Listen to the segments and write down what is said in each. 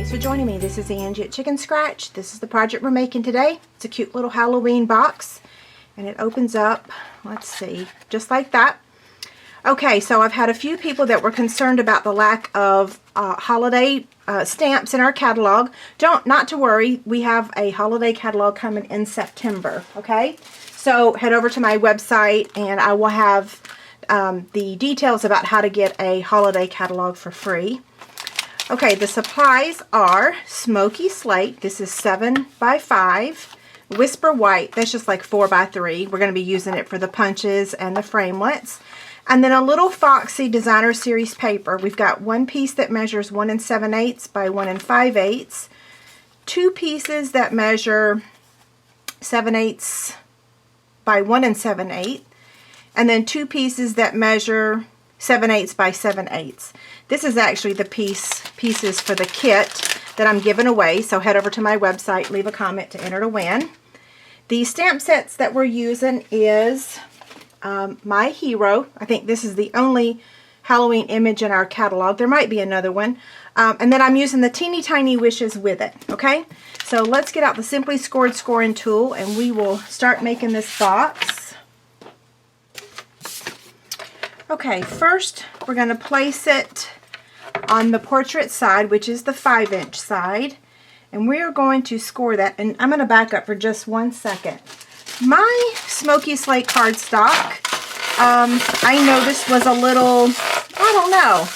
Thanks for joining me. This is Angie at Chicken Scratch. This is the project we're making today. It's a cute little Halloween box and it opens up, let's see, just like that. Okay, so I've had a few people that were concerned about the lack of holiday stamps in our catalog. Not to worry, we have a holiday catalog coming in September, okay? So head over to my website and I will have the details about how to get a holiday catalog for free. Okay, the supplies are Smoky Slate. This is 7 by 5. Whisper White. That's just like 4 by 3. We're going to be using it for the punches and the framelits. And then a little Foxy Designer Series paper. We've got one piece that measures 1 7/8 by 1 5/8. Two pieces that measure 7/8 by 1 7/8. And then two pieces that measure 7/8 by 7/8. This is actually the pieces for the kit that I'm giving away, so head over to my website, leave a comment to enter to win. The stamp sets that we're using is My Hero. I think this is the only Halloween image in our catalog. There might be another one. And then I'm using the Teeny Tiny Wishes with it, okay? So let's get out the Simply Scored scoring tool and we will start making this box. Okay, first we're going to place it on the portrait side, which is the 5-inch side, and we're going to score that. And I'm going to back up for just 1 second. My Smoky Slate cardstock, I know this was a little, I don't know,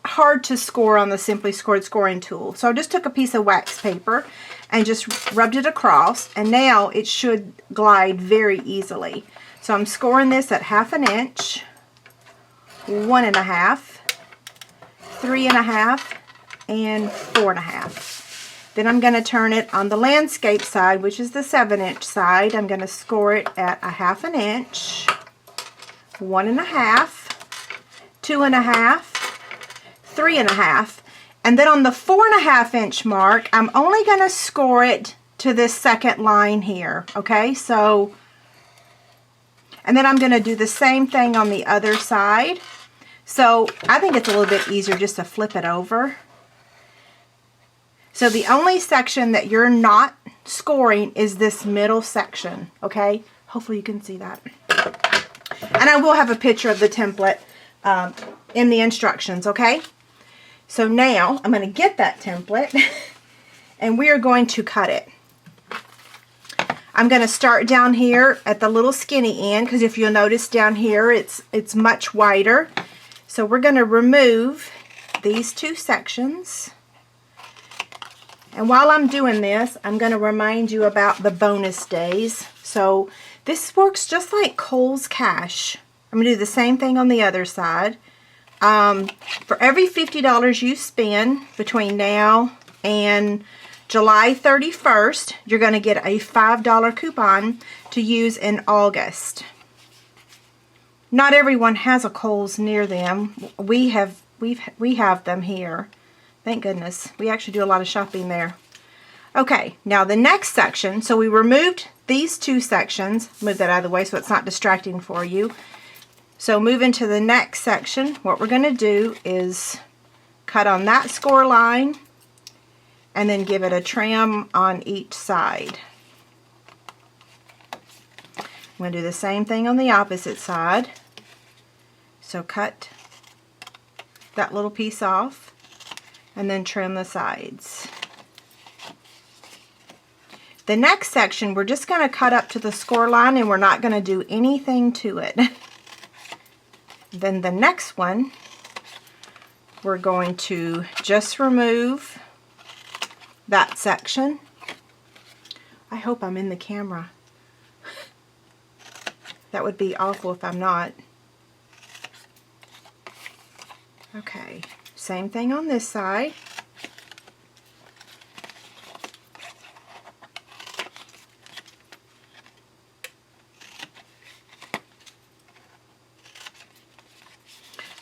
hard to score on the Simply Scored scoring tool. So I just took a piece of wax paper and just rubbed it across, and now it should glide very easily. So I'm scoring this at 1/2 inch, 1 1/2, 3 1/2, and 4 1/2. Then I'm going to turn it on the landscape side, which is the 7-inch side. I'm going to score it at 1/2 inch, 1 1/2, 2 1/2, 3 1/2. And then on the 4 1/2 inch mark, I'm only going to score it to this second line here. Okay, so, and then I'm going to do the same thing on the other side. So I think it's a little bit easier just to flip it over. So the only section that you're not scoring is this middle section, okay? Hopefully you can see that. And I will have a picture of the template in the instructions, okay? So now I'm going to get that template and we are going to cut it. I'm going to start down here at the little skinny end, because if you'll notice down here it's much wider. So we're going to remove these two sections. And while I'm doing this, I'm going to remind you about the bonus days. So this works just like Kohl's Cash. I'm going to do the same thing on the other side. For every $50 you spend between now and July 31st, you're going to get a $5 coupon to use in August. Not everyone has a Kohl's near them. We have them here. Thank goodness. We actually do a lot of shopping there. Okay, now the next section. So we removed these two sections. Move that out of the way so it's not distracting for you. So moving to the next section, what we're going to do is cut on that score line and then give it a trim on each side. I'm going to do the same thing on the opposite side. So cut that little piece off and then trim the sides. The next section we're just going to cut up to the score line and we're not going to do anything to it. Then the next one we're going to just remove that section. I hope I'm in the camera. That would be awful if I'm not. Okay, same thing on this side.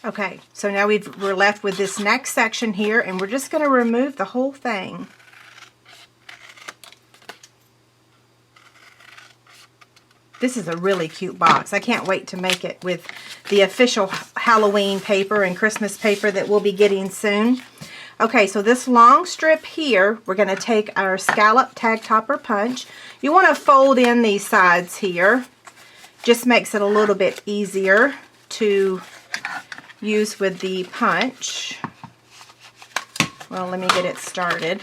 Okay, so now we're left with this next section here, and we're just going to remove the whole thing. This is a really cute box. I can't wait to make it with the official Halloween paper and Christmas paper that we'll be getting soon. Okay, so this long strip here, we're going to take our scallop tag topper punch. You want to fold in these sides here. Just makes it a little bit easier to use with the punch. Well, let me get it started.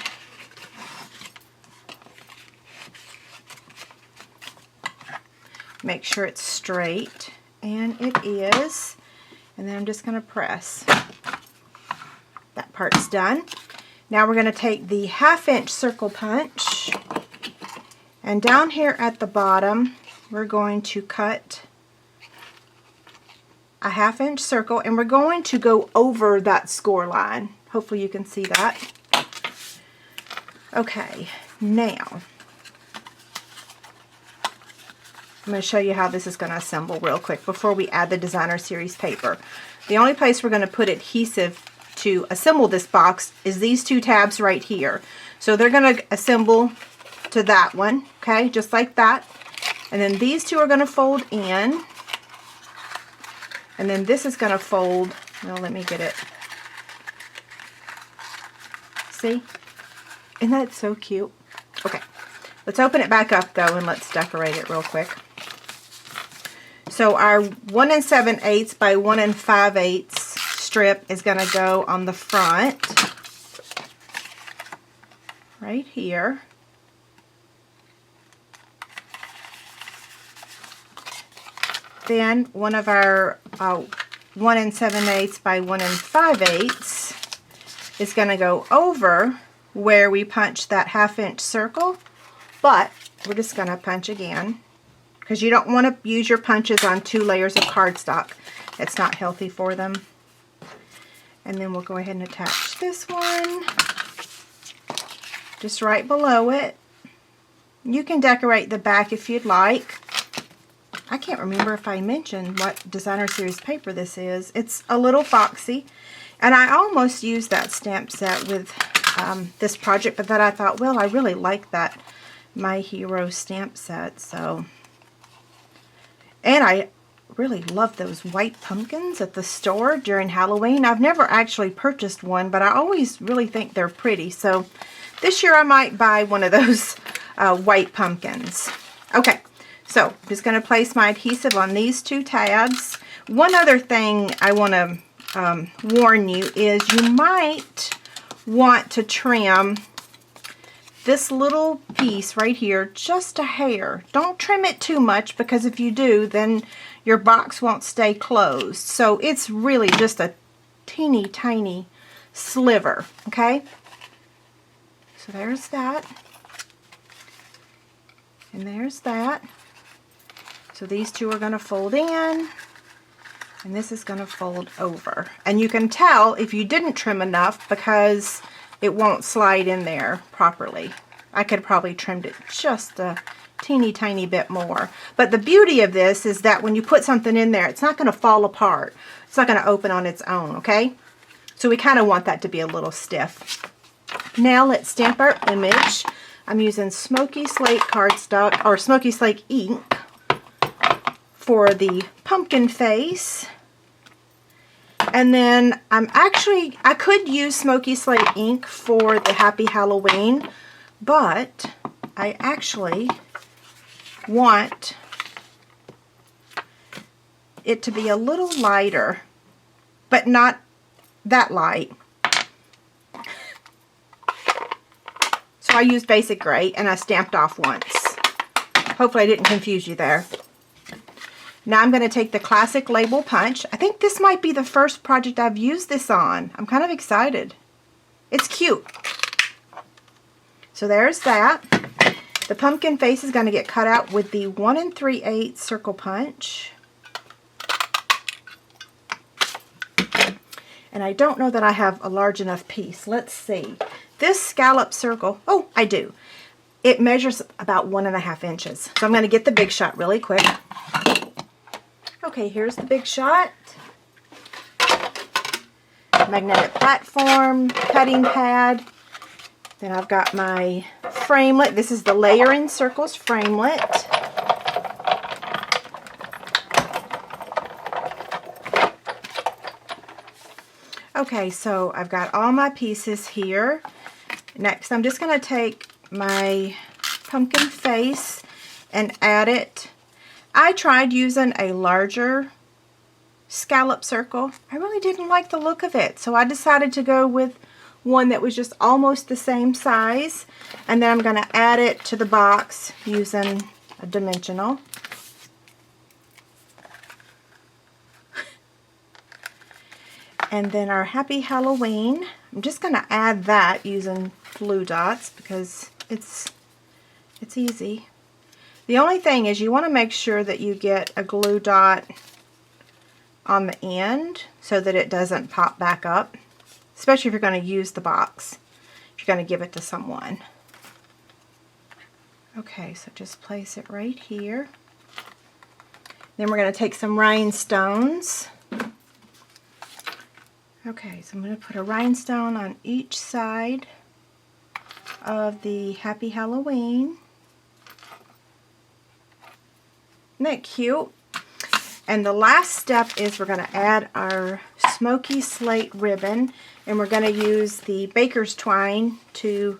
Make sure it's straight, and it is. And then I'm just going to press. That part's done. Now we're going to take the 1/2 inch circle punch, and down here at the bottom we're going to cut a 1/2 inch circle, and we're going to go over that score line. Hopefully you can see that. Okay, now I'm going to show you how this is going to assemble real quick before we add the Designer Series paper. The only place we're going to put adhesive to assemble this box is these two tabs right here. So they're going to assemble to that one, okay, just like that. And then these two are going to fold in. And then this is going to fold, well, let me get it. See? Isn't that so cute? Okay, let's open it back up though, and let's decorate it real quick. So our 1 7/8 by 1 5/8 strip is going to go on the front, right here. Then one of our 1 7/8 by 1 5/8 is going to go over where we punched that 1/2 inch circle, but we're just going to punch again, because you don't want to use your punches on 2 layers of cardstock. It's not healthy for them. And then we'll go ahead and attach this one just right below it. You can decorate the back if you'd like. I can't remember if I mentioned what Designer Series paper this is. It's a little foxy, and I almost used that stamp set with this project, but then I thought, well, I really like that My Hero stamp set, so. And I really love those white pumpkins at the store during Halloween. I've never actually purchased one, but I always really think they're pretty. So this year I might buy one of those white pumpkins. Okay, so I'm just going to place my adhesive on these 2 tabs. One other thing I want to warn you is you might want to trim this little piece right here just a hair. Don't trim it too much, because if you do, then your box won't stay closed. So it's really just a teeny tiny sliver, okay? So there's that. And there's that. So these 2 are going to fold in, and this is going to fold over. And you can tell if you didn't trim enough, because it won't slide in there properly. I could probably trimmed it just a teeny tiny bit more. But the beauty of this is that when you put something in there, it's not going to fall apart. It's not going to open on its own, okay? So we kind of want that to be a little stiff. Now let's stamp our image. I'm using Smoky Slate cardstock, or Smoky Slate ink, for the pumpkin face. And then I could use Smoky Slate ink for the Happy Halloween, but I actually want it to be a little lighter, but not that light. So I used Basic Gray, and I stamped off once. Hopefully I didn't confuse you there. Now I'm going to take the Classic Label Punch. I think this might be the first project I've used this on. I'm kind of excited. It's cute. So there's that. The pumpkin face is going to get cut out with the 1 3/8 circle punch. And I don't know that I have a large enough piece. Let's see. This scallop circle, oh, I do. It measures about 1 1/2 inches. So I'm going to get the Big Shot really quick. Okay, here's the Big Shot. Magnetic platform, cutting pad. Then I've got my framelit. This is the Layer in Circles framelit. Okay, so I've got all my pieces here. Next, I'm just going to take my pumpkin face and add it. I tried using a larger scallop circle. I really didn't like the look of it, so I decided to go with one that was just almost the same size, and then I'm going to add it to the box using a dimensional. And then our Happy Halloween, I'm just going to add that using glue dots because it's easy. The only thing is you want to make sure that you get a glue dot on the end so that it doesn't pop back up, especially if you're going to use the box, if you're going to give it to someone. Okay, so just place it right here. Then we're going to take some rhinestones. Okay, so I'm going to put a rhinestone on each side of the Happy Halloween. Isn't that cute? And the last step is we're going to add our smoky slate ribbon, and we're going to use the baker's twine to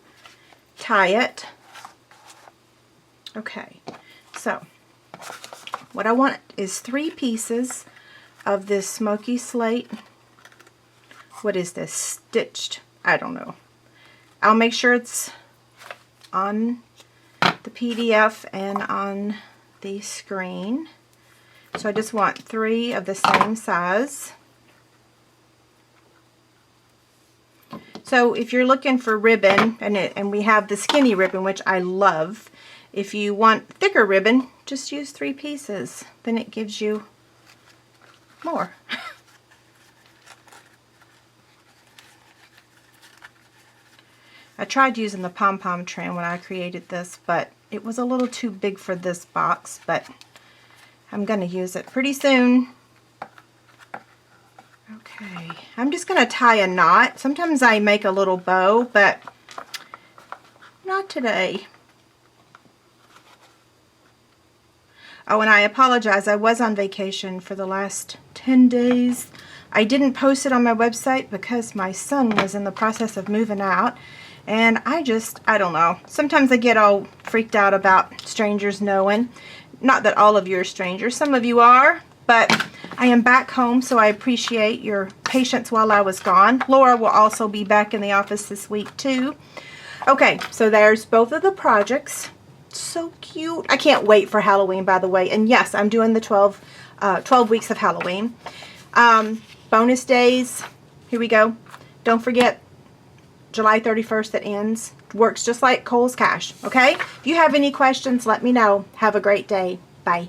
tie it. Okay, so what I want is 3 pieces of this smoky slate. What is this? Stitched? I don't know. I'll make sure it's on the PDF and on the screen. So I just want 3 of the same size. So if you're looking for ribbon, and we have the skinny ribbon, which I love, if you want thicker ribbon, just use 3 pieces. Then it gives you more. I tried using the pom-pom trim when I created this, but it was a little too big for this box, but I'm going to use it pretty soon. Okay, I'm just going to tie a knot. Sometimes I make a little bow, but not today. Oh, and I apologize. I was on vacation for the last 10 days. I didn't post it on my website because my son was in the process of moving out. And I don't know. Sometimes I get all freaked out about strangers knowing. Not that all of you are strangers. Some of you are. But I am back home, so I appreciate your patience while I was gone. Laura will also be back in the office this week, too. Okay, so there's both of the projects. So cute. I can't wait for Halloween, by the way. And yes, I'm doing the 12 weeks of Halloween. Bonus days. Here we go. Don't forget, July 31st it ends. Works just like Kohl's Cash, okay? If you have any questions, let me know. Have a great day. Bye.